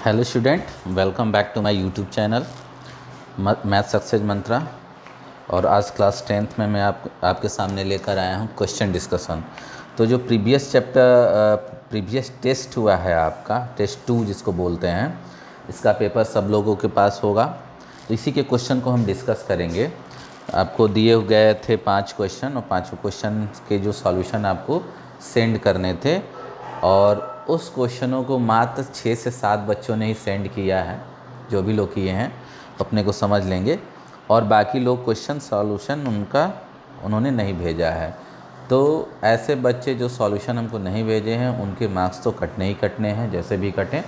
Hello student, welcome back to my YouTube channel Math Success Mantra. और आज class 10th में मैं आपके सामने लेकर आया हूँ क्वेश्चन डिस्कशन। तो जो प्रीवियस टेस्ट हुआ है आपका टेस्ट 2 जिसको बोलते हैं, इसका पेपर सब लोगों के पास होगा। तो इसी के क्वेश्चन को हम डिस्कस करेंगे। आपको दिए गए थे 5 क्वेश्चन और 5 क्वेश्चन के जो सॉल्यूशन आपको सेंड करने थे, और उस क्वेश्चनों को मात्र 6 से 7 बच्चों ने ही सेंड किया है। जो भी लोग किए हैं अपने को समझ लेंगे, और बाकी लोग क्वेश्चन सॉल्यूशन उन्होंने नहीं भेजा है। तो ऐसे बच्चे जो सॉल्यूशन हमको नहीं भेजे हैं उनके मार्क्स तो कटने ही कटने हैं, जैसे भी कटें,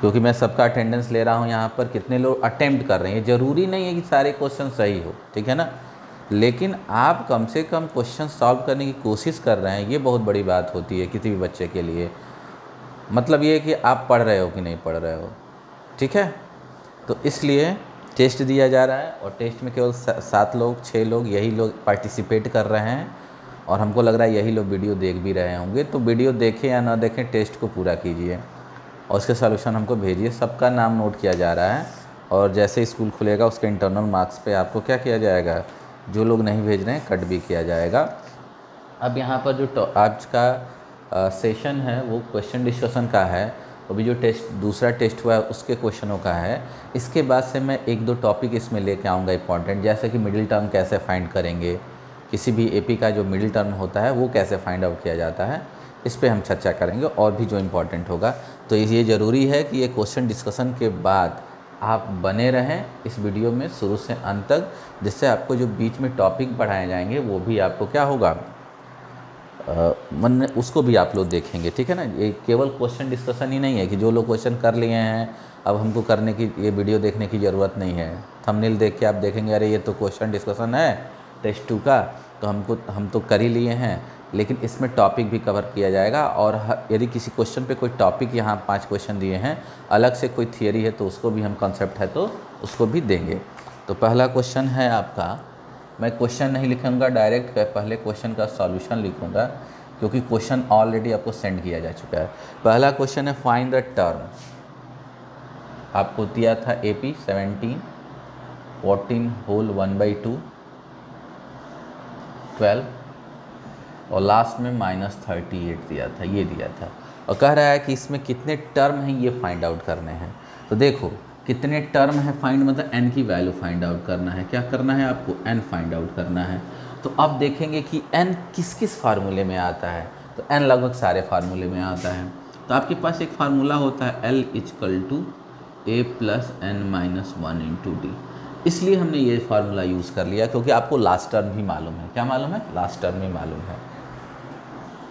क्योंकि मैं सबका अटेंडेंस ले रहा हूँ यहाँ पर। कितने लोग अटेम्प्ट कर रहे हैं, ज़रूरी नहीं है कि सारे क्वेश्चन सही हो, ठीक है ना, लेकिन आप कम से कम क्वेश्चन सॉल्व करने की कोशिश कर रहे हैं, ये बहुत बड़ी बात होती है किसी भी बच्चे के लिए। मतलब ये है कि आप पढ़ रहे हो कि नहीं पढ़ रहे हो, ठीक है। तो इसलिए टेस्ट दिया जा रहा है, और टेस्ट में केवल 7 लोग 6 लोग यही लोग पार्टिसिपेट कर रहे हैं, और हमको लग रहा है यही लोग वीडियो देख भी रहे होंगे। तो वीडियो देखें या ना देखें, टेस्ट को पूरा कीजिए और उसके सॉल्यूशन हमको भेजिए। सबका नाम नोट किया जा रहा है, और जैसे स्कूल खुलेगा उसके इंटरनल मार्क्स पे आपको क्या किया जाएगा, जो लोग नहीं भेज रहे हैं कट भी किया जाएगा। अब यहाँ पर जो आज का सेशन है वो क्वेश्चन डिस्कशन का है। अभी जो दूसरा टेस्ट हुआ है उसके क्वेश्चनों का है। इसके बाद से मैं 1-2 टॉपिक इसमें लेके आऊँगा इंपॉर्टेंट, जैसे कि मिडिल टर्म कैसे फाइंड करेंगे, किसी भी एपी का जो मिडिल टर्म होता है वो कैसे फाइंड आउट किया जाता है, इस पर हम चर्चा करेंगे, और भी जो इम्पोर्टेंट होगा। तो ये ज़रूरी है कि ये क्वेश्चन डिस्कशन के बाद आप बने रहें इस वीडियो में शुरू से अंत तक, जिससे आपको जो बीच में टॉपिक पढ़ाए जाएंगे वो भी आपको क्या होगा, मन में उसको भी आप लोग देखेंगे, ठीक है ना। ये केवल क्वेश्चन डिस्कशन ही नहीं है कि जो लोग क्वेश्चन कर लिए हैं अब हमको करने की ये वीडियो देखने की ज़रूरत नहीं है। थंबनेल देख के आप देखेंगे अरे ये तो क्वेश्चन डिस्कशन है टेस्ट 2 का, तो हम तो कर ही लिए हैं, लेकिन इसमें टॉपिक भी कवर किया जाएगा। और यदि किसी क्वेश्चन पे कोई टॉपिक, यहाँ 5 क्वेश्चन दिए हैं, अलग से कोई थियरी है तो उसको भी हम कॉन्सेप्ट है तो उसको भी देंगे। तो पहला क्वेश्चन है आपका, मैं क्वेश्चन नहीं लिखूँगा डायरेक्ट, पहले क्वेश्चन का सॉल्यूशन लिखूँगा, क्योंकि क्वेश्चन ऑलरेडी आपको सेंड किया जा चुका है। पहला क्वेश्चन है फाइंड द टर्म। आपको दिया था AP 17, 14 होल 1/2, 12 और लास्ट में -38 दिया था, ये दिया था। और कह रहा है कि इसमें कितने टर्म हैं ये फाइंड आउट करने हैं। तो देखो कितने टर्म है, फाइंड मतलब n की वैल्यू फाइंड आउट करना है। क्या करना है आपको, n फाइंड आउट करना है। तो अब देखेंगे कि n किस किस फार्मूले में आता है। तो n लगभग सारे फार्मूले में आता है। तो आपके पास एक फार्मूला होता है L = A + n - 1 × d। इसलिए हमने ये फार्मूला यूज़ कर लिया, क्योंकि आपको लास्ट टर्म भी मालूम है। क्या मालूम है, लास्ट टर्म भी मालूम है।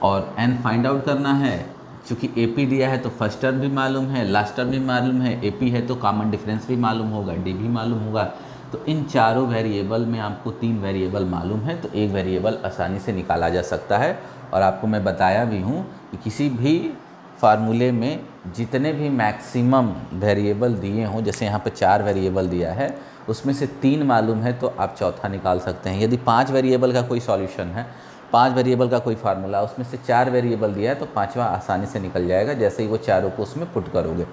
और n फाइंड आउट करना है, क्योंकि AP दिया है तो फर्स्ट टर्म भी मालूम है, लास्ट टर्म भी मालूम है, AP है तो कॉमन डिफरेंस भी मालूम होगा, D भी मालूम होगा। तो इन चारों वेरिएबल में आपको 3 वेरिएबल मालूम है, तो एक वेरिएबल आसानी से निकाला जा सकता है। और आपको मैं बताया भी हूँ कि किसी भी फार्मूले में जितने भी मैक्सिमम वेरिएबल दिए हों, जैसे यहाँ पर 4 वेरिएबल दिया है, उसमें से 3 मालूम है तो आप चौथा निकाल सकते हैं। यदि 5 वेरिएबल का कोई सॉल्यूशन है, 5 वेरिएबल का कोई फार्मूला, उसमें से 4 वेरिएबल दिया है तो 5वां आसानी से निकल जाएगा, जैसे ही वो चारों को उसमें पुट करोगे।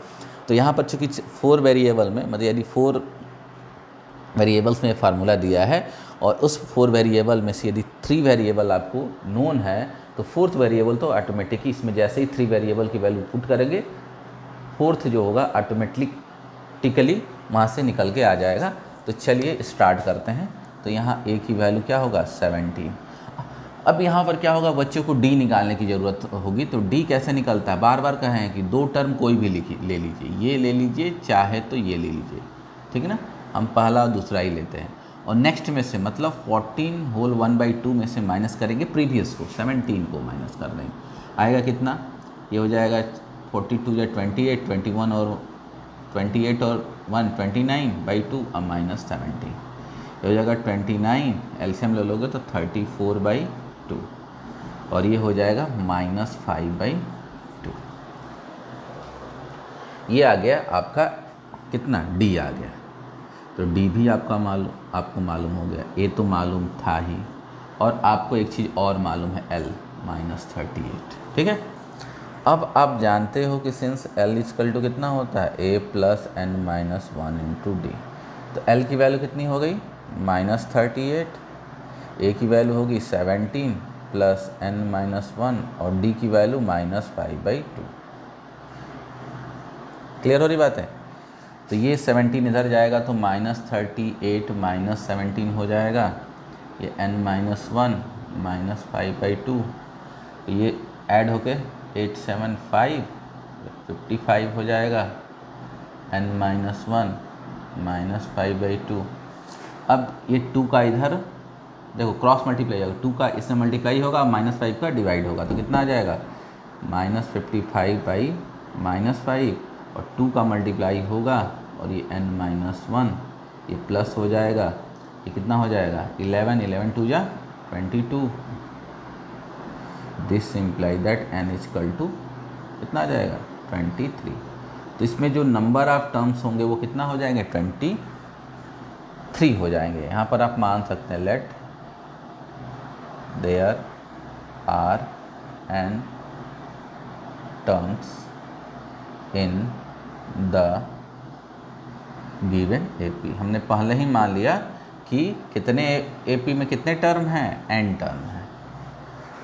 तो यहाँ पर चूँकि 4 वेरिएबल में, मतलब यदि 4 वेरिएबल्स में फार्मूला दिया है, और उस 4 वेरिएबल में से यदि 3 वेरिएबल आपको नोन है, तो 4th वेरिएबल तो ऑटोमेटिकली इसमें जैसे ही 3 वेरिएबल की वैल्यू पुट करेंगे, 4th जो होगा ऑटोमेटिकली वहाँ से निकल के आ जाएगा। तो चलिए स्टार्ट करते हैं। तो यहाँ A की वैल्यू क्या होगा, 17। अब यहाँ पर क्या होगा, बच्चों को D निकालने की ज़रूरत होगी। तो D कैसे निकलता है, बार बार कहे हैं कि 2 टर्म कोई भी ले लीजिए, ये ले लीजिए चाहे तो ये ले लीजिए, ठीक है ना। हम पहला और दूसरा ही लेते हैं, और नेक्स्ट में से मतलब 14 होल 1/2 में से माइनस करेंगे प्रीवियस को, 17 को माइनस कर देंगे, आएगा कितना, ये हो जाएगा 42 या 28, 21 और 28 और 1 29/2 अब -17, ये हो जाएगा 29, एलसीएम ले लोगे तो 34/2, और ये हो जाएगा -5/2। ये आ गया आपका कितना, D आ गया। तो D भी आपको मालूम हो गया, A तो मालूम था ही, और आपको एक चीज़ और मालूम है, L -38, ठीक है। अब आप जानते हो कि सिंस L इक्वल टू कितना होता है a plus n minus 1 into D, तो L की वैल्यू कितनी हो गई -38, a की वैल्यू होगी 17 प्लस n माइनस 1 और d की वैल्यू -5/2। क्लियर हो रही बात है? तो ये 17 इधर जाएगा तो -38 माइनस 17 हो जाएगा, ये n माइनस 1 -5/2, ये ऐड होके 8 7 5 55 हो जाएगा, n माइनस 1 -5/2। अब ये 2 का इधर देखो क्रॉस मल्टीप्लाई होगा, 2 का इससे मल्टीप्लाई होगा, -5 का डिवाइड होगा, तो कितना आ जाएगा -55/-5 और 2 का मल्टीप्लाई होगा और ये n माइनस 1, ये प्लस हो जाएगा, ये कितना हो जाएगा 11 2 जा 22। This imply that n equal to कितना आ जाएगा 23। तो इसमें जो नंबर ऑफ टर्म्स होंगे वो कितना हो जाएंगे 23 हो जाएंगे। यहाँ पर आप मान सकते हैं let there are n terms in the given AP। हमने पहले ही मान लिया कि कितने AP में कितने टर्म हैं, n टर्म हैं।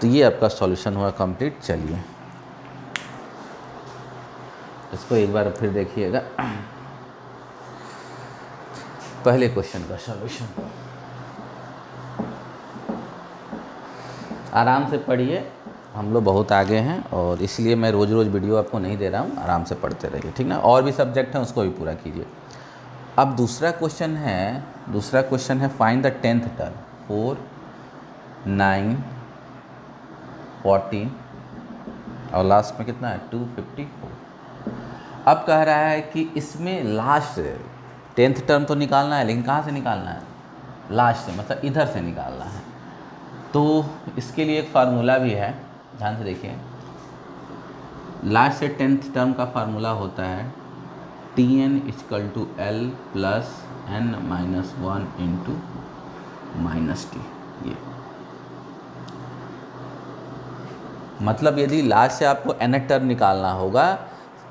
तो ये आपका सॉल्यूशन हुआ कंप्लीट। चलिए इसको एक बार फिर देखिएगा, पहले क्वेश्चन का सॉल्यूशन आराम से पढ़िए, हम लोग बहुत आगे हैं और इसलिए मैं रोज़ रोज़ वीडियो आपको नहीं दे रहा हूँ, आराम से पढ़ते रहिए, ठीक ना। और भी सब्जेक्ट हैं उसको भी पूरा कीजिए। अब दूसरा क्वेश्चन है फाइंड द 10th टर्म 4 9 14 और लास्ट में कितना है 254। अब कह रहा है कि इसमें लास्ट 10th टर्म तो निकालना है, लेकिन कहाँ से निकालना है, लास्ट से, मतलब इधर से निकालना है। तो इसके लिए एक फार्मूला भी है, ध्यान से देखिए। लास्ट से 10th टर्म का फार्मूला होता है Tn equal to L plus n minus 1 into -t। ये मतलब यदि लास्ट से आपको n टर्म निकालना होगा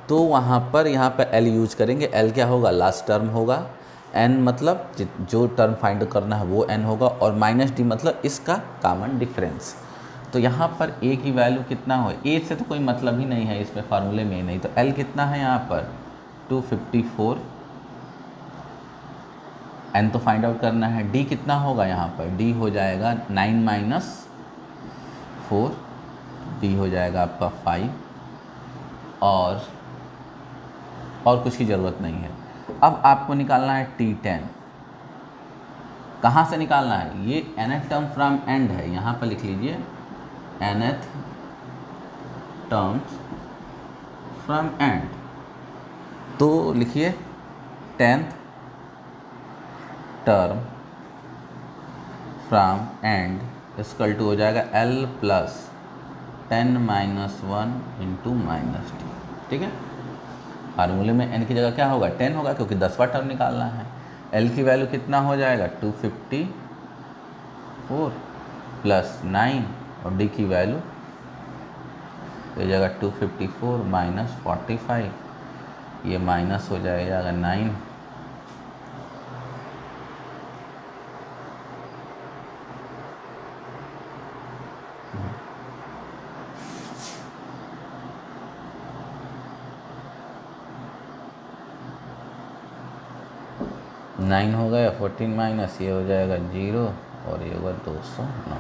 तो वहाँ पर यहाँ पर L यूज करेंगे। L क्या होगा, लास्ट टर्म होगा, n मतलब जो टर्म फाइंड करना है वो n होगा, और -d मतलब इसका कॉमन डिफरेंस। तो यहाँ पर a की वैल्यू कितना हो, a से तो कोई मतलब ही नहीं है इसमें, फार्मूले में ही नहीं। तो L कितना है यहाँ पर 254, n तो फाइंड आउट करना है। d कितना होगा यहाँ पर, d हो जाएगा 9 माइनस 4, d हो जाएगा आपका 5, और कुछ की ज़रूरत नहीं है। अब आपको निकालना है T10। कहाँ से निकालना है, ये nth टर्म फ्रॉम एंड है, यहाँ पर लिख लीजिए nth टर्म्स फ्रॉम एंड। तो लिखिए 10th term from end equal to हो जाएगा L plus 10 minus 1 into -t, ठीक है। फार्मूले में n की जगह क्या होगा 10 होगा, क्योंकि 10वां टर्म निकालना है। L की वैल्यू कितना हो जाएगा 254 प्लस 9 और d की वैल्यू हो जाएगा 254 माइनस 45, ये माइनस हो जाएगा 9, नाइन हो गया, 14 माइनस ये हो जाएगा 0 और ये होगा 209,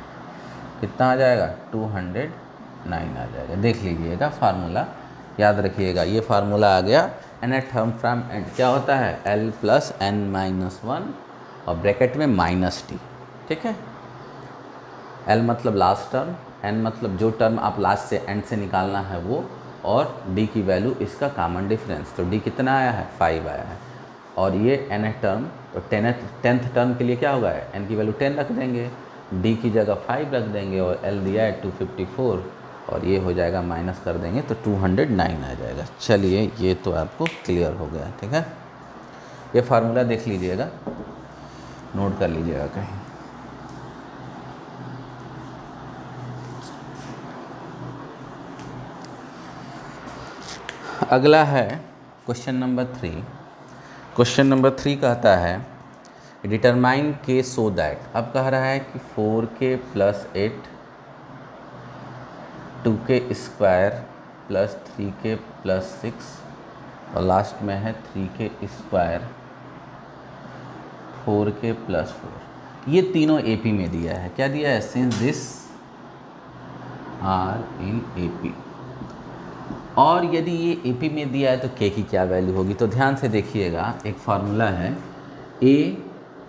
कितना आ जाएगा 209 आ जाएगा। देख लीजिएगा फार्मूला, याद रखिएगा ये फार्मूला आ गया। nth टर्म फ्रॉम एंड क्या होता है L प्लस n माइनस 1 और ब्रैकेट में -t, ठीक है। L मतलब लास्ट टर्म, n मतलब जो टर्म आप लास्ट से एंड से निकालना है वो, और d की वैल्यू इसका कॉमन डिफरेंस। तो d कितना आया है 5 आया है, और ये nth टर्म, तो 10th टर्म के लिए क्या होगा, n की वैल्यू 10 रख देंगे, d की जगह 5 रख देंगे, और L दिया है 254 और ये हो जाएगा माइनस कर देंगे तो 209 आ जाएगा। चलिए ये तो आपको क्लियर हो गया, ठीक है। ये फार्मूला देख लीजिएगा, नोट कर लीजिएगा कहीं। अगला है क्वेश्चन नंबर 3। क्वेश्चन नंबर 3 कहता है डिटरमाइन के सो दैट। अब कह रहा है कि 4k + 8 2k square plus 3k + 6 और लास्ट में है 3k स्क्वायर 4k + 4। ये तीनों एपी में दिया है। क्या दिया है? Since this are in AP. और यदि ये एपी में दिया है तो के की क्या वैल्यू होगी? तो ध्यान से देखिएगा, एक फार्मूला है ए,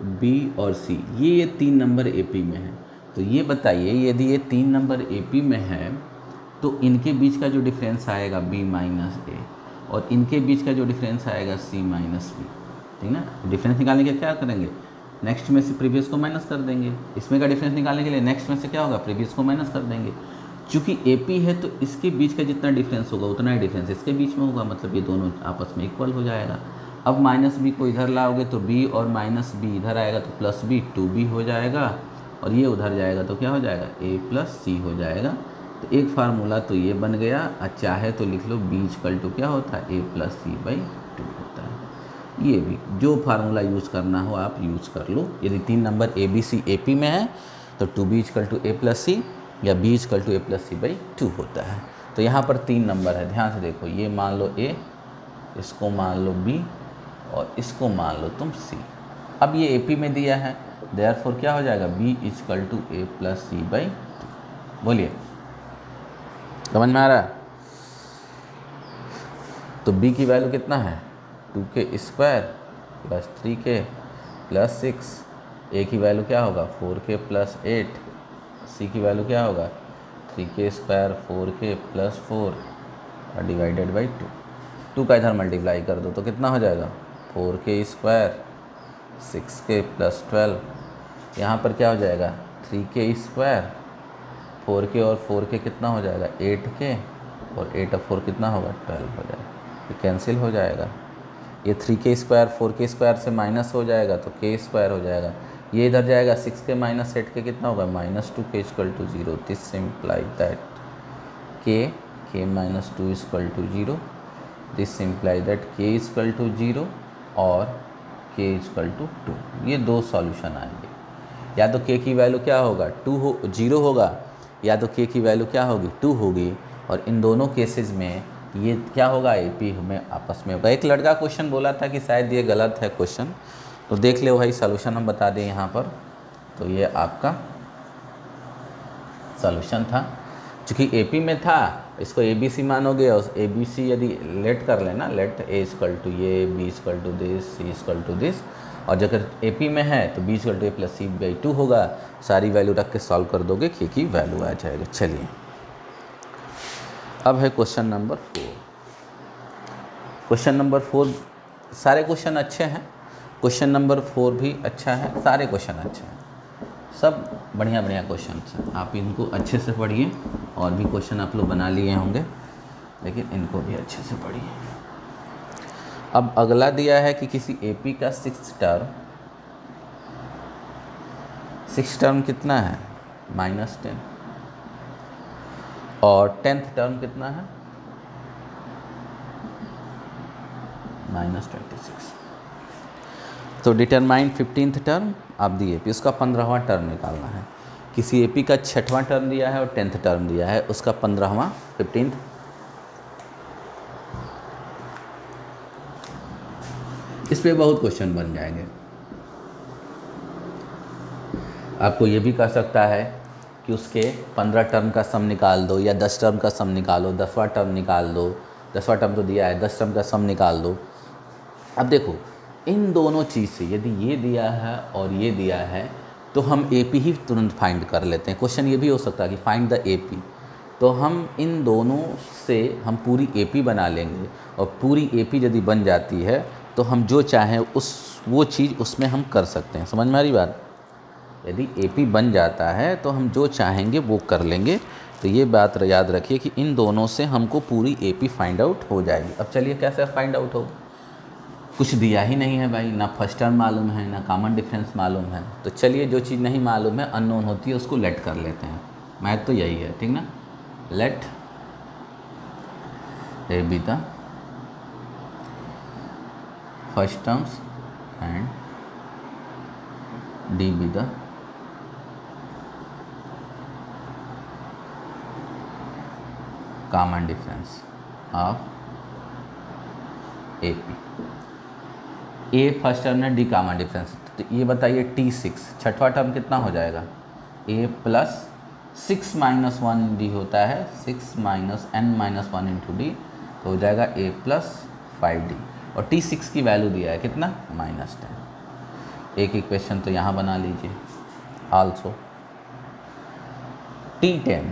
बी और सी। ये 3 नंबर एपी में है। तो ये बताइए यदि ये 3 नंबर एपी में है तो इनके बीच का जो डिफरेंस आएगा b - a और इनके बीच का जो डिफरेंस आएगा c - b, ठीक ना। डिफरेंस निकालने के क्या करेंगे? नेक्स्ट में से प्रीवियस को माइनस कर देंगे। इसमें का डिफरेंस निकालने के लिए नेक्स्ट में से क्या होगा? प्रीवियस को माइनस कर देंगे। चूँकि AP है तो इसके बीच का जितना डिफरेंस होगा उतना ही डिफरेंस इसके बीच में होगा, मतलब ये दोनों आपस में इक्वल हो जाएगा। अब -b को इधर लाओगे तो b और -b इधर आएगा तो +b 2b हो जाएगा और ये उधर जाएगा तो क्या हो जाएगा? a + c हो जाएगा। तो एक फार्मूला तो ये बन गया। चाहे तो लिख लो b = क्या होता है? a + c/2 होता है। ये भी जो फार्मूला यूज़ करना हो आप यूज़ कर लो। यदि 3 नंबर ABC AP में है तो 2b = a + c या b = a + c/2 होता है। तो यहाँ पर 3 नंबर है, ध्यान से देखो। ये मान लो a, इसको मान लो b और इसको मान लो तुम c। अब ये AP में दिया है, देयरफॉर क्या हो जाएगा? b = a + c/2। बोलिए, समझ में आ रहा है? तो b की वैल्यू कितना है? 2k square + 3k + 6। a की वैल्यू क्या होगा? 4k + 8। c की वैल्यू क्या होगा? 3k square 4k + 4 /2। 2 का इधर मल्टीप्लाई कर दो तो कितना हो जाएगा? 4k square 6k + 12। यहाँ पर क्या हो जाएगा? 3k स्क्वायर 4k और 4k कितना हो जाएगा? 8k और 8 और 4 कितना होगा? 12 हो जाएगा। ये कैंसिल हो जाएगा। ये 3k स्क्वायर 4k स्क्वायर से माइनस हो जाएगा तो k स्क्वायर हो जाएगा। ये इधर जाएगा 6k - 8k कितना होगा? -2k = 0। This imply that k - 2 = 0। This imply that k = 0 और k = 2। ये 2 सॉल्यूशन आएंगे। या तो k की वैल्यू क्या होगा? 0 होगा या तो k की वैल्यू क्या होगी? 2 होगी। और इन दोनों केसेस में ये क्या होगा? AP हमें आपस में होगा। एक लड़का क्वेश्चन बोला था कि शायद ये गलत है क्वेश्चन, तो देख ले भाई, सॉल्यूशन हम बता दें यहाँ पर। तो ये आपका सॉल्यूशन था। चूँकि AP में था, इसको ABC मानोगे और ABC यदि लेट कर लेना, लेट a = ये, b = दिस, c = दिस, और अगर AP में है तो b = a + c/2 होगा। सारी वैल्यू रख के सॉल्व कर दोगे, k की वैल्यू आ जाएगा। चलिए, अब है क्वेश्चन नंबर 4। क्वेश्चन नंबर 4, सारे क्वेश्चन अच्छे हैं। क्वेश्चन नंबर 4 भी अच्छा है, सारे क्वेश्चन अच्छे हैं, सब बढ़िया बढ़िया क्वेश्चन हैं। आप इनको अच्छे से पढ़िए। और भी क्वेश्चन आप लोग बना लिए होंगे, लेकिन इनको भी अच्छे से पढ़िए। अब अगला दिया है कि किसी AP का 6th टर्म कितना है? -10 और 10th टर्म कितना है? -26। तो डिटरमाइन 15th टर्म आप दिए AP, उसका 15वां टर्म निकालना है। किसी AP का 6वां टर्म दिया है और 10th टर्म दिया है, उसका 15वां 15th। इस पे बहुत क्वेश्चन बन जाएंगे। आपको ये भी कह सकता है कि उसके 15 टर्म का सम निकाल दो या 10 टर्म का सम निकालो, 10वां टर्म निकाल दो। 10वां टर्म तो दिया है, 10 टर्म का सम निकाल दो। अब देखो, इन दोनों चीज़ से यदि ये दिया है और ये दिया है तो हम AP ही तुरंत फाइंड कर लेते हैं। क्वेश्चन ये भी हो सकता है कि फाइंड द AP, तो हम इन दोनों से हम पूरी AP बना लेंगे। और पूरी AP यदि बन जाती है तो हम जो चाहें वो चीज़ उसमें हम कर सकते हैं। समझ में आ रही बात? यदि AP बन जाता है तो हम जो चाहेंगे वो कर लेंगे। तो ये बात याद रखिए कि इन दोनों से हमको पूरी AP फाइंड आउट हो जाएगी। अब चलिए कैसे फाइंड आउट हो? कुछ दिया ही नहीं है भाई, ना फर्स्ट टर्म मालूम है, ना कॉमन डिफरेंस मालूम है। तो चलिए जो चीज़ नहीं मालूम है, अननोन होती है, उसको लेट कर लेते हैं। मैथ तो यही है, ठीक ना। Let A be the first terms and d be the common difference of A P. A first term है, डी कॉमन डिफरेंस। तो ये बताइए T6 छठवा टर्म कितना हो जाएगा, a प्लस 6 माइनस 1 डी होता है, 6 minus n minus 1 into D, तो हो जाएगा a प्लस 5d। और T6 की वैल्यू दिया है कितना, -10। एक इक्वेशन तो यहाँ बना लीजिए। आल्सो T10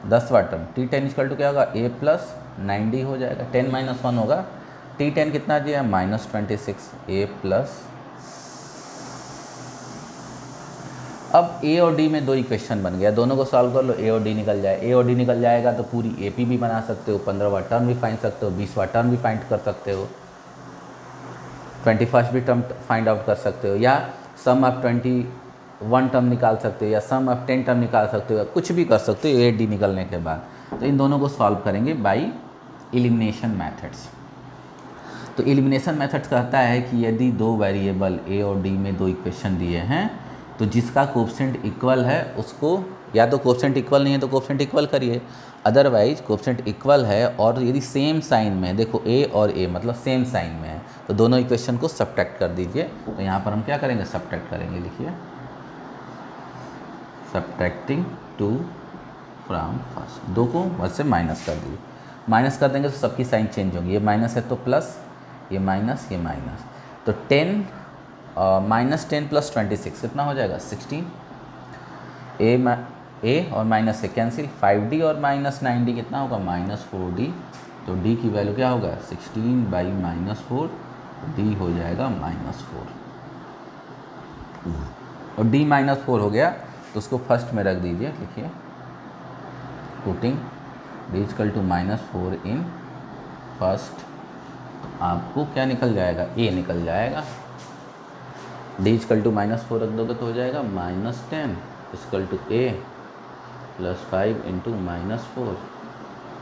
10वां टर्म, T10 इक्वल टू क्या होगा, a प्लस 9d हो जाएगा, 10 माइनस 1 होगा। T10 कितना दिया, -26, a प्लस। अब a और d में दो इक्वेशन बन गया, दोनों को सॉल्व कर लो, a और d निकल जाए। a और d निकल जाएगा तो पूरी AP भी बना सकते हो, 15वां टर्म भी फाइंड सकते हो, 20वां टर्म भी फाइंड कर सकते हो, 21st भी टर्म फाइंड आउट कर सकते हो, या सम ऑफ 21 टर्म निकाल सकते हो, या सम ऑफ 10 टर्म निकाल सकते हो, कुछ भी कर सकते हो a d निकलने के बाद। तो इन दोनों को सॉल्व करेंगे बाई एलिमिनेशन मेथड्स। तो एलिमिनेशन मेथड्स कहता है कि यदि दो वेरिएबल a और d में दो इक्वेशन दिए हैं तो जिसका कोएफिशिएंट इक्वल है उसको, या तो कोएफिशिएंट इक्वल नहीं है तो कोएफिशिएंट इक्वल करिए, अदरवाइज कोएफिशिएंट इक्वल है और यदि सेम साइन में, देखो a और a मतलब सेम साइन में है, तो दोनों इक्वेशन को सब्ट्रैक्ट कर दीजिए। तो यहाँ पर हम क्या करेंगे, सब्ट्रैक्ट करेंगे। लिखिए सब्ट्रैक्टिंग 2 फ्रॉम फर्स्ट, दो को वैसे से माइनस कर दीजिए। माइनस कर देंगे तो सबकी साइन चेंज होंगी, ये माइनस है तो प्लस, ये माइनस, ये माइनस, तो 10 -10 प्लस 26 कितना हो जाएगा, 16। a और माइनस से कैंसिल, 5d और -9d कितना होगा, -4d। तो d की वैल्यू क्या होगा, 16 बाई -4, d हो जाएगा -4। और d -4 हो गया तो उसको फर्स्ट में रख दीजिए। लिखिए putting d equal to -4 in first, आपको क्या निकल जाएगा, a निकल जाएगा। d इक्वल टू -4 रख दोगे तो हो जाएगा -10 equal to a plus 5 into -4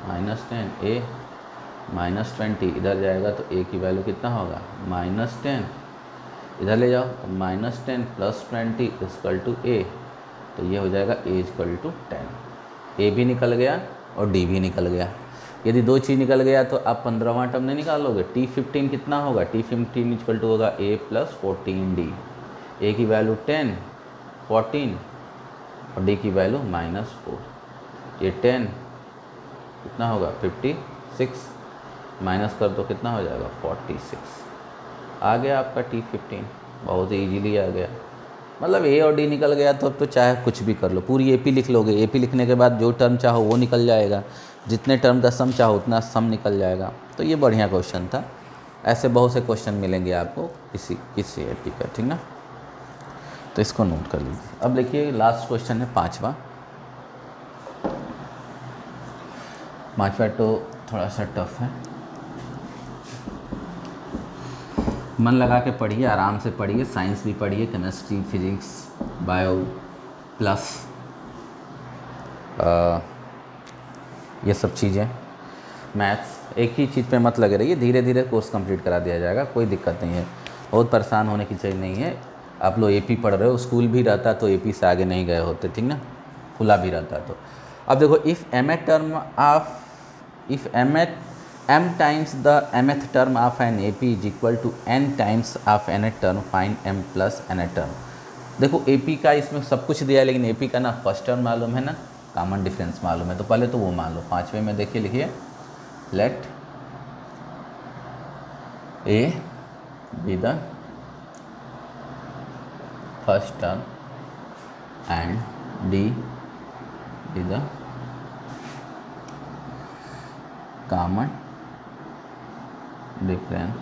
-10 a -20, इधर जाएगा तो a की वैल्यू कितना होगा, -10, इधर ले जाओ तो -10 प्लस 20 इक्वल टू a, तो ये हो जाएगा a इक्वल टू 10। a भी निकल गया और d भी निकल गया। यदि दो चीज़ निकल गया तो आप 15वां टर्म नहीं निकालोगे। T15 कितना होगा, T15 इक्वल टू होगा a प्लस 14d, a की वैल्यू 10, 14 और d की वैल्यू -4, ये 10 कितना होगा 56, माइनस कर दो कितना हो जाएगा 46। आ गया आपका T15, बहुत ही ईजीली आ गया। मतलब a और d निकल गया तो अब तो चाहे कुछ भी कर लो, पूरी AP लिख लोगे। AP लिखने के बाद जो टर्म चाहो वो निकल जाएगा, जितने टर्म का सम चाहो उतना सम निकल जाएगा। तो ये बढ़िया क्वेश्चन था। ऐसे बहुत से क्वेश्चन मिलेंगे आपको किसी AP का, ठीक ना। तो इसको नोट कर लीजिए। अब देखिए लास्ट क्वेश्चन है पाँचवा तो थोड़ा सा टफ है, मन लगा के पढ़िए, आराम से पढ़िए। साइंस भी पढ़िए, केमिस्ट्री, फिजिक्स, बायो प्लस ये सब चीज़ें, मैथ्स, एक ही चीज़ पे मत लगे रहिए। धीरे धीरे कोर्स कंप्लीट करा दिया जाएगा, कोई दिक्कत नहीं है, बहुत परेशान होने की चाहिए नहीं है। आप लोग AP पढ़ रहे हो, स्कूल भी रहता तो AP से आगे नहीं गए होते, ठीक ना, खुला भी रहता तो। अब देखो if m times the mth term of an AP is equal to n times of nth term, find m plus nth term. देखो AP का इसमें सब कुछ दिया है, लेकिन AP का ना फर्स्ट टर्म मालूम है ना कॉमन डिफरेंस मालूम है, तो पहले तो वो मान लो। पाँचवें में देखिए, लिखिए let A be the first term and D be the common difference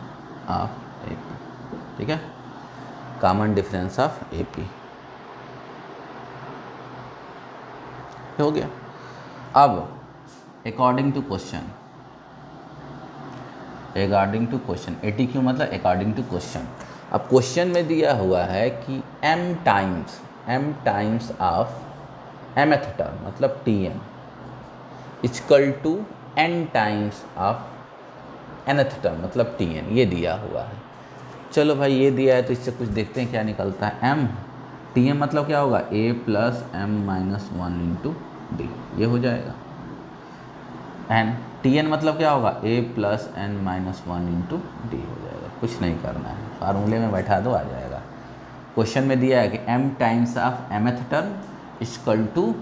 of AP, ठीक है, कॉमन डिफरेंस ऑफ AP हो गया। अब अकॉर्डिंग टू क्वेश्चन, ATQ मतलब अकॉर्डिंग टू क्वेश्चन। अब क्वेश्चन में दिया हुआ है कि m times of mth term मतलब Tn equal to n times of nth term मतलब Tn, ये दिया हुआ है। चलो भाई ये दिया है तो इससे कुछ देखते हैं क्या निकलता है। एम टी एम मतलब क्या होगा, A plus M minus one into D, ये हो जाएगा। एन टी एन मतलब क्या होगा, A plus N minus one into D हो जाएगा। कुछ नहीं करना है, फार्मूले में बैठा दो, आ जाएगा। क्वेश्चन में दिया है कि m times of mth term equal to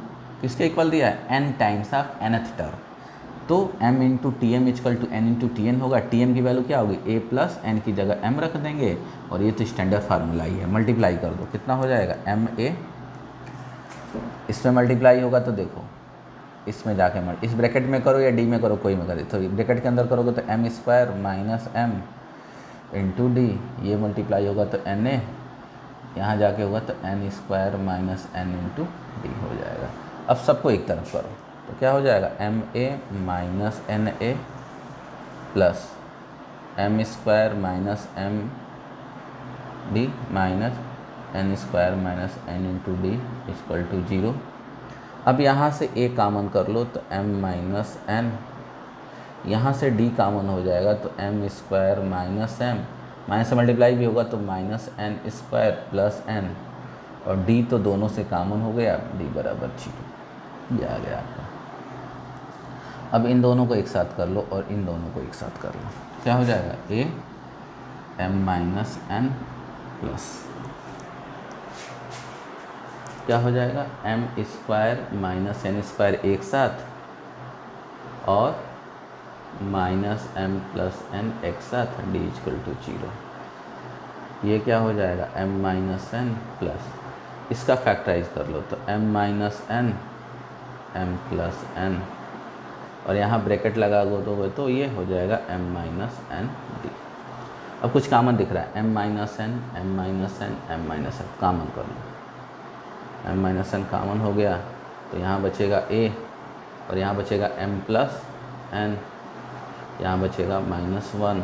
किसके इक्वल दिया है, n times of nth term. तो m into t m equal to n into t n होगा। टी एम की वैल्यू क्या होगी, a प्लस एन की जगह m रख देंगे, और ये तो स्टैंडर्ड फार्मूला ही है। मल्टीप्लाई कर दो, कितना हो जाएगा, m a, इसमें मल्टीप्लाई होगा तो देखो इसमें जाके इस ब्रैकेट में करो या डी में करो, कोई में करो, तो ब्रैकेट के अंदर करोगे तो m square minus m into D, ये मल्टीप्लाई होगा तो n a, यहाँ जाके होगा तो n square minus n into D हो जाएगा। अब सबको एक तरफ करो तो क्या हो जाएगा, m a minus n a plus m square minus m d minus n square minus n into d equal to 0। अब यहाँ से ए कामन कर लो तो m माइनस एन, यहाँ से d कामन हो जाएगा तो m square minus m, minus से मल्टीप्लाई भी होगा तो minus n square plus n, और d तो दोनों से कामन हो गया, d बराबर 0, ये आ गया आपका। अब इन दोनों को एक साथ कर लो और इन दोनों को एक साथ कर लो, क्या हो जाएगा, a m minus n plus क्या हो जाएगा, m square minus n square एक साथ, और माइनस एम प्लस एन एक साथ, डी इक्वल टू 0। ये क्या हो जाएगा, m माइनस एन प्लस, इसका फैक्टराइज कर लो तो m minus n m plus n, और यहाँ ब्रैकेट लगा दोगे तो ये हो जाएगा m माइनस एन डी। अब कुछ कॉमन दिख रहा है, m minus n m minus n m minus n, common कर लो, m माइनस एन कॉमन हो गया तो यहाँ बचेगा a, और यहाँ बचेगा m प्लस एन, यहाँ बचेगा माइनस 1,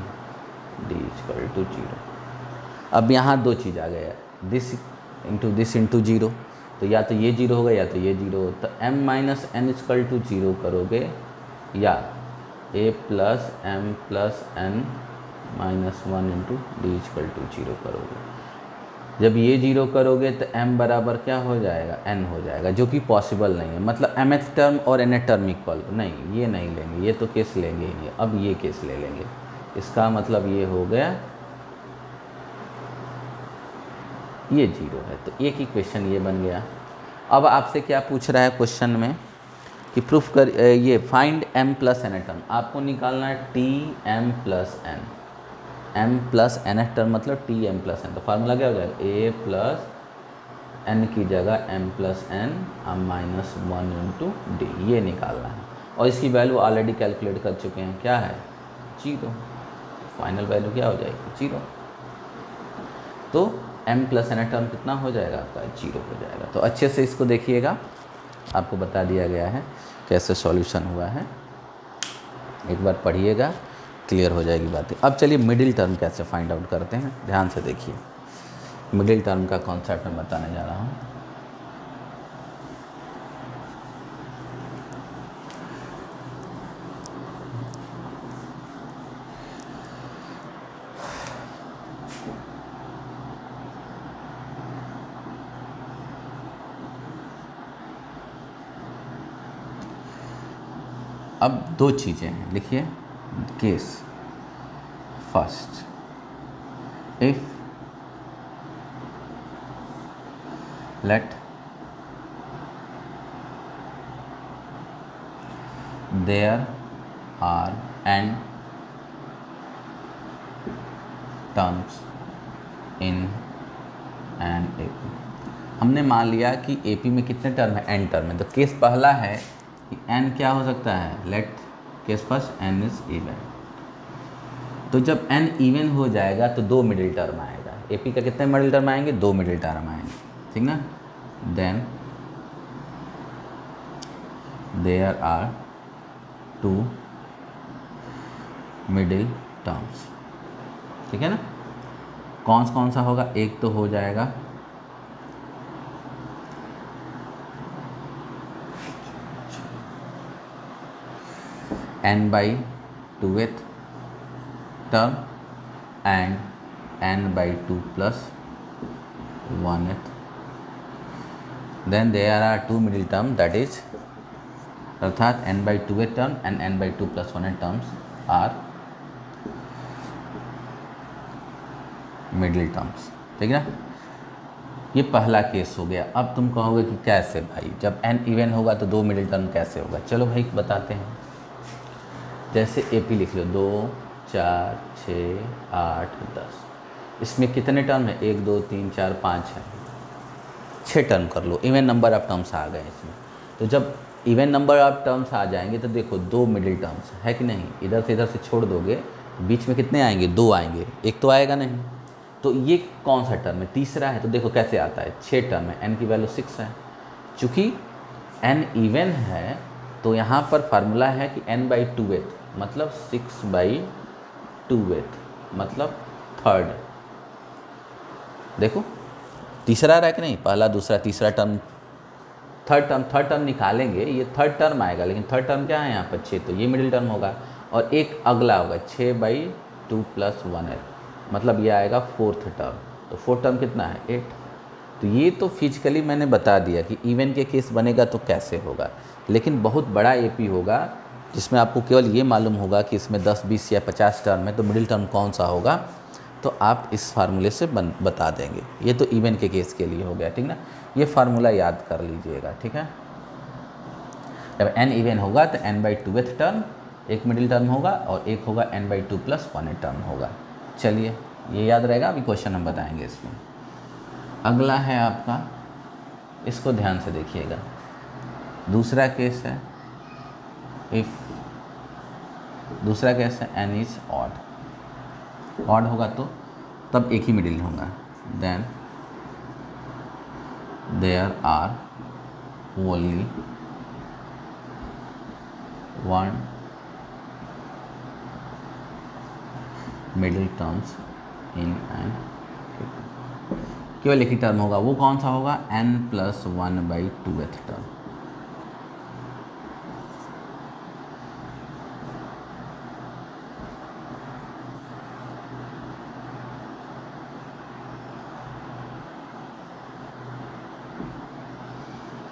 डी इक्वल टू 0। अब यहाँ दो चीज़ आ गया, दिस इंटू 0, तो या तो ये 0 होगा या तो ये 0 हो, तो m minus n equal to 0 करोगे, या a plus m plus N minus 1 into d equal to 0 करोगे। जब ये 0 करोगे तो m बराबर क्या हो जाएगा, n हो जाएगा, जो कि पॉसिबल नहीं है। मतलब mth टर्म और nth टर्म इक्वल नहीं, ये नहीं लेंगे, ये तो केस लेंगे ही नहीं। अब ये केस ले लेंगे, इसका मतलब ये हो गया, ये 0 है, तो एक ही क्वेश्चन ये बन गया। अब आपसे क्या पूछ रहा है क्वेश्चन में कि प्रूफ कर, ये find m plus n term, आपको निकालना है t m plus n, m plus n term मतलब टी एम प्लस एन, तो फार्मूला क्या हो जाएगा, a प्लस n की जगह m plus N minus 1 into D, ये निकालना है। और इसकी वैल्यू ऑलरेडी कैलकुलेट कर चुके हैं, क्या है, 0, फाइनल वैल्यू क्या हो जाएगी, 0। तो m प्लस एन टर्म कितना हो जाएगा आपका, 0 हो जाएगा। तो अच्छे से इसको देखिएगा, आपको बता दिया गया है कैसे सॉल्यूशन हुआ है, एक बार पढ़िएगा, क्लियर हो जाएगी बातें। अब चलिए मिडिल टर्म कैसे फाइंड आउट करते हैं, ध्यान से देखिए। मिडिल टर्म का कॉन्सेप्ट मैं बताने जा रहा हूँ। अब दो चीज़ें हैं, लिखिए, case first, if let there are n terms in an AP। हमने मान लिया कि AP में कितने टर्म है, n टर्म है, तो केस पहला है कि n क्या हो सकता है, let case first n is even. तो जब n इवन हो जाएगा तो दो मिडिल टर्म आएगा, AP का कितने मिडिल टर्म आएंगे, दो मिडिल टर्म आएंगे, ठीक ना। Then there are two middle terms, ठीक है ना। कौन सा होगा, एक तो हो जाएगा n/2th term and n/2 plus 1th. Then there are two middle term, that is अर्थात n/2th term and n/2 plus 1th terms are middle terms. ठीक है ना, ये पहला केस हो गया। अब तुम कहोगे कि कैसे भाई, जब n इवन होगा तो दो मिडिल टर्म कैसे होगा? चलो भाई बताते हैं। जैसे AP लिख लो, 2 4 6 8 10, इसमें कितने टर्म है? 1 2 3 4 5 है, 6 टर्म कर लो। इवन नंबर ऑफ टर्म्स आ गए इसमें। तो जब इवन नंबर ऑफ टर्म्स आ जाएंगे तो देखो दो मिडिल टर्म्स है कि नहीं, इधर से छोड़ दोगे, बीच में कितने आएंगे? 2 आएंगे, एक तो आएगा नहीं। तो ये कौन सा टर्म है? तीसरा है। तो देखो कैसे आता है, 6 टर्म है, n की वैल्यू 6 है। चूँकि n इवन है तो यहाँ पर फार्मूला है कि n/2th मतलब 6/2th मतलब थर्ड। देखो तीसरा रहा है कि नहीं, पहला दूसरा तीसरा टर्म, थर्ड टर्म निकालेंगे, ये थर्ड टर्म आएगा। लेकिन थर्ड टर्म क्या है यहाँ पर? 6, तो ये मिडिल टर्म होगा। और एक अगला होगा 6/2 plus 1th मतलब ये आएगा फोर्थ टर्म। तो फोर्थ टर्म कितना है? 8। तो ये तो फिजिकली मैंने बता दिया कि इवन के केस बनेगा तो कैसे होगा। लेकिन बहुत बड़ा AP होगा जिसमें आपको केवल ये मालूम होगा कि इसमें 10 20 या 50 टर्म है, तो मिडिल टर्म कौन सा होगा, तो आप इस फार्मूले से बता देंगे। ये तो इवन के केस के लिए हो गया, ठीक ना। ये फार्मूला याद कर लीजिएगा, ठीक है। जब n इवन होगा तो n/2th टर्म एक मिडिल टर्म होगा और एक होगा n/2 plus 1th टर्म होगा। चलिए ये याद रहेगा, अभी क्वेश्चन हम बताएंगे इसमें। अगला है आपका, इसको ध्यान से देखिएगा। दूसरा केस है दूसरा केस है n इज ऑड होगा तो तब एक ही मिडिल होगा। Then there are only one middle terms in an, केवल एक ही टर्म होगा। वो कौन सा होगा? n+1/2th term.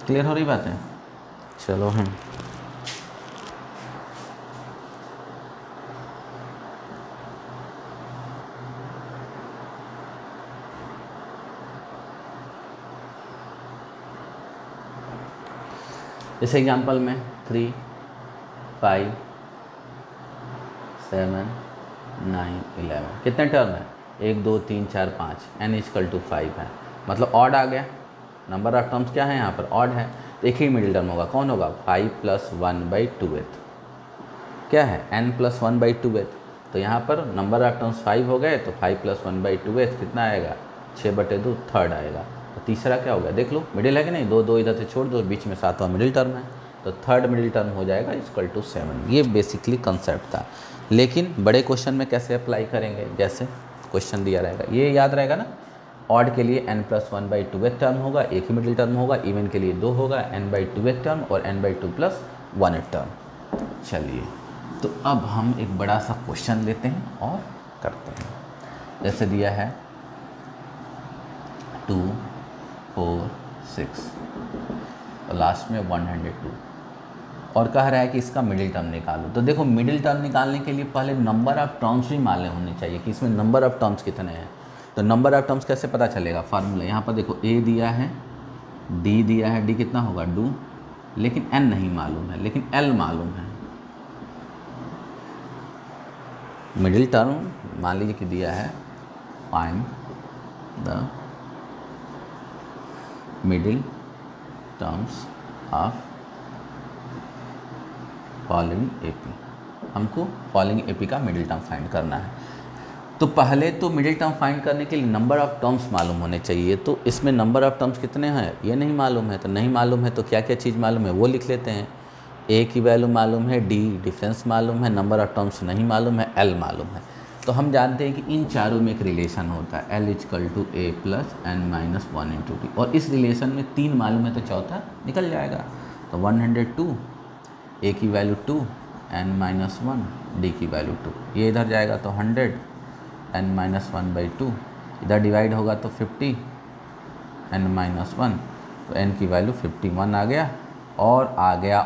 क्लियर हो रही बात है? चलो हम इस एग्जाम्पल में 3 5 7 9 11 कितने टर्म है? 1 2 3 4 5, n=5 है, मतलब ऑड आ गया। नंबर ऑफ टर्म्स क्या है यहाँ पर? ऑड है। तो एक ही मिडिल टर्म होगा, कौन होगा? 5 + 1/2th। क्या है? n + 1/2th। तो यहाँ पर नंबर ऑफ टर्म्स 5 हो गए, तो 5 + 1/2th कितना आएगा? 6/2 थर्ड आएगा। तो तीसरा क्या हो गया? देख लो, मिडिल है कि नहीं? 2 2 इधर से छोड़ दो, बीच में 7वां मिडिल टर्म है, तो थर्ड मिडिल टर्म हो जाएगा =7। ये बेसिकली कंसेप्ट था। लेकिन बड़े क्वेश्चन में कैसे अप्लाई करेंगे? जैसे क्वेश्चन दिया रहेगा, ये याद रहेगा ना। ऑड के लिए n+1/2th टर्म होगा, एक ही मिडिल टर्म होगा। इवन के लिए 2 होगा, n/2th टर्म और n/2 plus 1th टर्म। चलिए तो अब हम एक बड़ा सा क्वेश्चन लेते हैं और करते हैं। जैसे दिया है 2 4 6 और लास्ट में 102 और कह रहा है कि इसका मिडिल टर्म निकालो। तो देखो मिडिल टर्म निकालने के लिए पहले नंबर ऑफ टर्म्स भी मालूम होने चाहिए कि इसमें नंबर ऑफ टर्म्स कितने हैं। तो नंबर ऑफ टर्म्स कैसे पता चलेगा? फार्मूला यहाँ पर देखो, A दिया है, D दिया है, D कितना होगा? 2, लेकिन N नहीं मालूम है, लेकिन L मालूम है। मिडिल टर्म मान लीजिए कि दिया है, find the middle terms of following AP। हमको फॉलोइंग AP का मिडिल टर्म फाइंड करना है। तो पहले तो मिडिल टर्म फाइंड करने के लिए नंबर ऑफ टर्म्स मालूम होने चाहिए। तो इसमें नंबर ऑफ टर्म्स कितने हैं ये नहीं मालूम है। तो नहीं मालूम है तो क्या क्या चीज़ मालूम है वो लिख लेते हैं। A की वैल्यू मालूम है, D डिफरेंस मालूम है, नंबर ऑफ टर्म्स नहीं मालूम है, L मालूम है। तो हम जानते हैं कि इन चारों में एक रिलेशन होता है, L = A + n-1 × D। और इस रिलेशन में 3 मालूम है तो चौथा निकल जाएगा। तो 102, A की वैल्यू 2, n-1, D की वैल्यू 2, ये इधर जाएगा तो 100 n-1/2, इधर डिवाइड होगा तो 50 n-1, तो n की वैल्यू 51 आ गया। और आ गया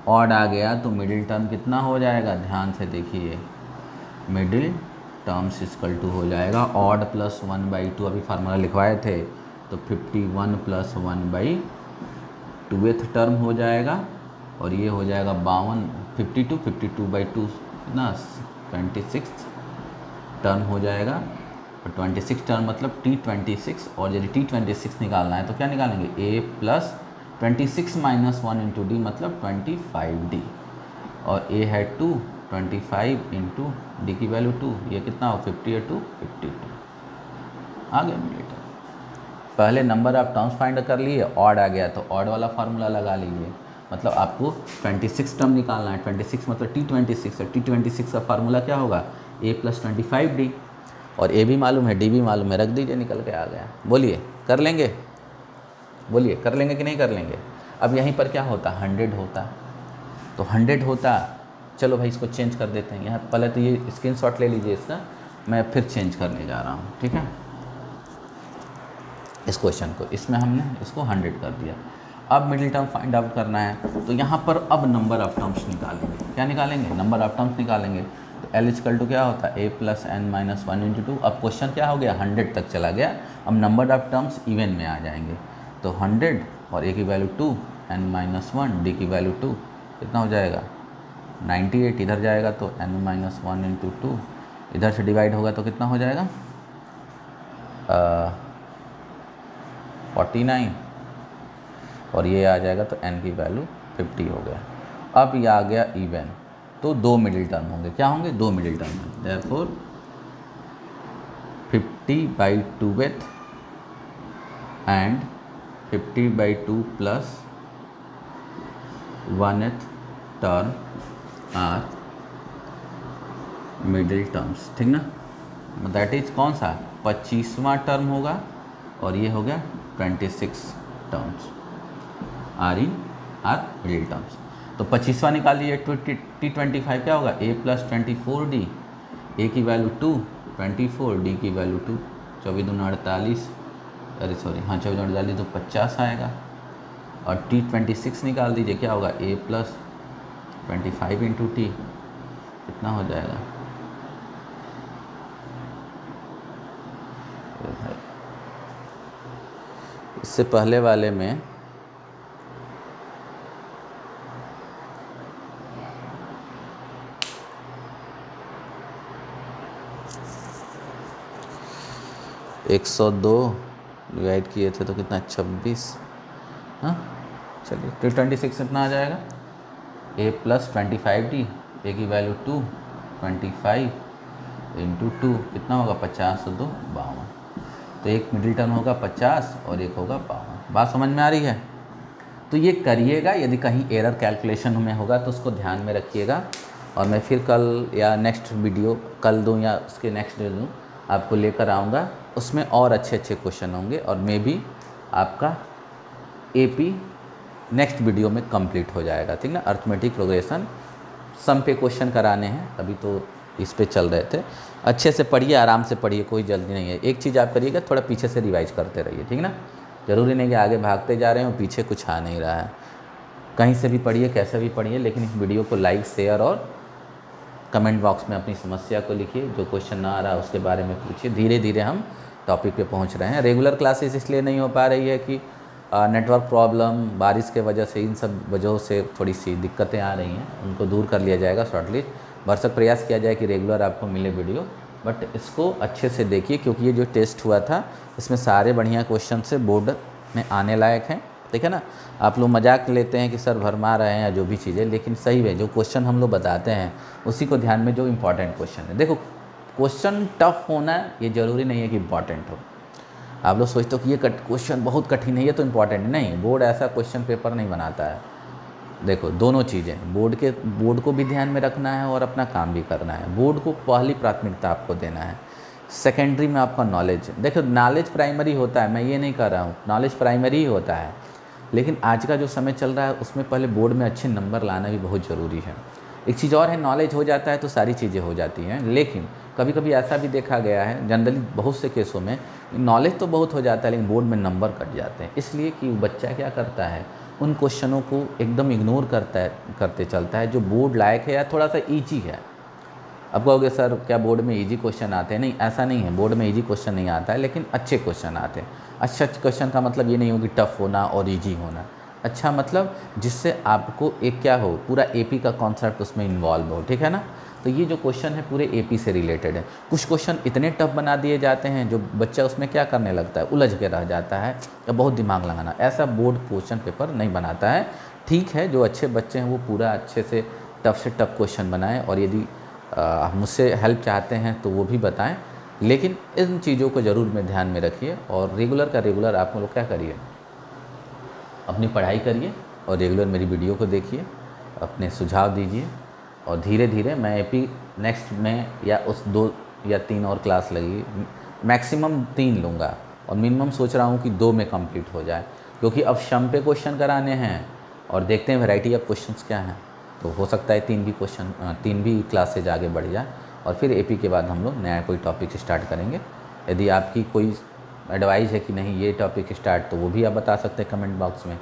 ऑड आ गया तो मिडिल टर्म कितना हो जाएगा, ध्यान से देखिए, मिडिल टर्म्स इक्वल टू हो जाएगा ऑड प्लस 1/2, अभी फार्मूला लिखवाए थे, तो 51 प्लस 1/2 टर्म हो जाएगा, और ये हो जाएगा 52 52/2 कितना 26 टर्म हो जाएगा। और 26 टर्म मतलब T26, और यदि T26 निकालना है तो क्या निकालेंगे, a plus 26 minus 1 into D मतलब 25d, और a है 2, 25 इंटू डी की वैल्यू 2, ये कितना हो 52 52 आ गया मिनट। पहले नंबर आप टर्म्स फाइंड कर लिए, ऑड आ गया तो ऑड वाला फार्मूला लगा लीजिए, मतलब आपको 26 टर्म निकालना है, 26 मतलब T26 है, T26 का फार्मूला क्या होगा, a प्लस 25d, और a भी मालूम है, d भी मालूम है, रख दीजिए, निकल के आ गया। बोलिए कर लेंगे, बोलिए कर लेंगे कि नहीं कर लेंगे। अब यहीं पर क्या होता, 100 होता, तो 100 होता, चलो भाई इसको चेंज कर देते हैं, यहाँ पहले तो ये स्क्रीनशॉट ले लीजिए इसका, मैं फिर चेंज करने जा रहा हूँ, ठीक है, इस क्वेश्चन को, इसमें हमने इसको 100 कर दिया। अब मिडिल टर्म फाइंड आउट करना है, तो यहाँ पर अब नंबर ऑफ टर्म्स निकालेंगे, क्या निकालेंगे, नंबर ऑफ टर्म्स निकालेंगे। तो L इक्वल टू क्या होता है, a प्लस n-1 इंटू 2। अब क्वेश्चन क्या हो गया, 100 तक चला गया, अब नंबर ऑफ टर्म्स इवन में आ जाएंगे, तो 100 और a की वैल्यू 2, n-1, d की वैल्यू 2, कितना हो जाएगा 98, इधर जाएगा तो n-1 इंटू 2, इधर से डिवाइड होगा तो कितना हो जाएगा 49, और ये आ जाएगा तो n की वैल्यू 50 हो गया। अब ये आ गया इवन, तो 2 मिडिल टर्म होंगे, क्या होंगे, 2 मिडिल टर्म होंगे, therefore 50/2 and 50/2 plus 1th term are middle terms, ठीक ना, दैट इज कौन सा 25वां टर्म होगा, और ये हो गया 26 टर्म्स आर मिडिल टर्म्स। तो 25वां निकाल लीजिए, T25 क्या होगा, a प्लस 24d, a की वैल्यू 2, 24, d की वैल्यू 2, 24 दूना 48, अरे सॉरी हाँ 24 दूना 48 तो 50 आएगा, और T26 निकाल दीजिए, क्या होगा a प्लस 25 इंटू टी, कितना हो जाएगा, इससे पहले वाले में एक 102 डिवाइड किए थे तो कितना 26, हाँ चलिए, T26 कितना आ जाएगा, a प्लस 25d, a की वैल्यू 2, 25 इंटू 2 कितना होगा 50 2 52, तो एक मिडिल टर्म होगा 50 और एक होगा 52। बात समझ में आ रही है, तो ये करिएगा, यदि कहीं एरर कैलकुलेशन में होगा तो उसको ध्यान में रखिएगा, और मैं फिर कल या नेक्स्ट वीडियो कल दूँ या उसके नेक्स्ट डे दूँ आपको लेकर आऊँगा, उसमें और अच्छे अच्छे क्वेश्चन होंगे, और मे भी आपका AP नेक्स्ट वीडियो में कंप्लीट हो जाएगा, ठीक ना। अर्थमेटिक प्रोग्रेशन सम पे क्वेश्चन कराने हैं, अभी तो इस पे चल रहे थे, अच्छे से पढ़िए, आराम से पढ़िए, कोई जल्दी नहीं है। एक चीज़ आप करिएगा, थोड़ा पीछे से रिवाइज करते रहिए, ठीक ना, ज़रूरी नहीं कि आगे भागते जा रहे हो पीछे कुछ आ नहीं रहा है, कहीं से भी पढ़िए, कैसे भी पढ़िए, लेकिन इस वीडियो को लाइक शेयर और कमेंट बॉक्स में अपनी समस्या को लिखिए, जो क्वेश्चन ना आ रहा उसके बारे में पूछिए। धीरे धीरे हम टॉपिक पे पहुंच रहे हैं। रेगुलर क्लासेस इसलिए नहीं हो पा रही है कि नेटवर्क प्रॉब्लम, बारिश के वजह से, इन सब वजहों से थोड़ी सी दिक्कतें आ रही हैं, उनको दूर कर लिया जाएगा शॉर्टली। भरसक प्रयास किया जाए कि रेगुलर आपको मिले वीडियो, बट इसको अच्छे से देखिए, क्योंकि ये जो टेस्ट हुआ था इसमें सारे बढ़िया क्वेश्चन से बोर्ड में आने लायक हैं, ठीक है ना। आप लोग मजाक लेते हैं कि सर भरमा रहे हैं या जो भी चीज़ें, लेकिन सही है, जो क्वेश्चन हम लोग बताते हैं उसी को ध्यान में, जो इम्पॉर्टेंट क्वेश्चन है। देखो क्वेश्चन टफ होना ये ज़रूरी नहीं है कि इम्पॉर्टेंट हो। आप लोग सोचते हो कि ये क्वेश्चन बहुत कठिन है, ये तो इम्पॉर्टेंट नहीं। बोर्ड ऐसा क्वेश्चन पेपर नहीं बनाता है। देखो दोनों चीज़ें, बोर्ड को भी ध्यान में रखना है और अपना काम भी करना है। बोर्ड को पहली प्राथमिकता आपको देना है, सेकेंडरी में आपका नॉलेज। देखो नॉलेज प्राइमरी होता है, मैं ये नहीं कर रहा हूँ, नॉलेज प्राइमरी ही होता है, लेकिन आज का जो समय चल रहा है उसमें पहले बोर्ड में अच्छे नंबर लाना भी बहुत ज़रूरी है। एक चीज़ और है, नॉलेज हो जाता है तो सारी चीज़ें हो जाती हैं, लेकिन कभी कभी ऐसा भी देखा गया है जनरली बहुत से केसों में नॉलेज तो बहुत हो जाता है लेकिन बोर्ड में नंबर कट जाते हैं, इसलिए कि बच्चा क्या करता है उन क्वेश्चनों को एकदम इग्नोर करते चलता है जो बोर्ड लायक है या थोड़ा सा ईजी है। अब कहोगे सर क्या बोर्ड में इजी क्वेश्चन आते हैं? नहीं, ऐसा नहीं है, बोर्ड में इजी क्वेश्चन नहीं आता है लेकिन अच्छे क्वेश्चन आते हैं। अच्छा क्वेश्चन का मतलब ये नहीं हो कि टफ़ होना और इजी होना, अच्छा मतलब जिससे आपको एक क्या हो, पूरा एपी का कॉन्सेप्ट उसमें इन्वॉल्व हो, ठीक है ना। तो ये जो क्वेश्चन है पूरे एपी से रिलेटेड है। कुछ क्वेश्चन इतने टफ बना दिए जाते हैं जो बच्चा उसमें क्या करने लगता है, उलझ के रह जाता है या बहुत दिमाग लगाना, ऐसा बोर्ड क्वेश्चन पेपर नहीं बनाता है। ठीक है, जो अच्छे बच्चे हैं वो पूरा अच्छे से टफ क्वेश्चन बनाएं, और यदि मुझसे हेल्प चाहते हैं तो वो भी बताएं, लेकिन इन चीज़ों को ज़रूर में ध्यान में रखिए। और रेगुलर का रेगुलर आप लोग क्या करिए, अपनी पढ़ाई करिए और रेगुलर मेरी वीडियो को देखिए, अपने सुझाव दीजिए, और धीरे धीरे मैं एपी नेक्स्ट में या उस 2 या 3 और क्लास लगी, मैक्सिमम 3 लूँगा और मिनिमम सोच रहा हूँ कि 2 में कंप्लीट हो जाए, क्योंकि अब शम पे क्वेश्चन कराने हैं और देखते हैं वैरायटी ऑफ क्वेश्चंस क्या हैं। तो हो सकता है 3 भी क्लासेज आगे बढ़ जाए और फिर एपी के बाद हम लोग नया कोई टॉपिक स्टार्ट करेंगे। यदि आपकी कोई एडवाइस है कि नहीं ये टॉपिक स्टार्ट, तो वो भी आप बता सकते हैं कमेंट बॉक्स में,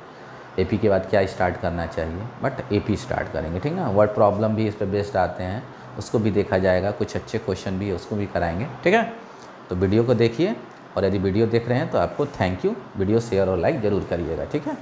एपी के बाद क्या स्टार्ट करना चाहिए। बट एपी स्टार्ट करेंगे, ठीक ना। वर्ड प्रॉब्लम भी इस पर बेस्ड आते हैं, उसको भी देखा जाएगा, कुछ अच्छे क्वेश्चन भी उसको भी कराएंगे, ठीक है। तो वीडियो को देखिए, और यदि वीडियो देख रहे हैं तो आपको थैंक यू। वीडियो शेयर और लाइक ज़रूर करिएगा, ठीक है।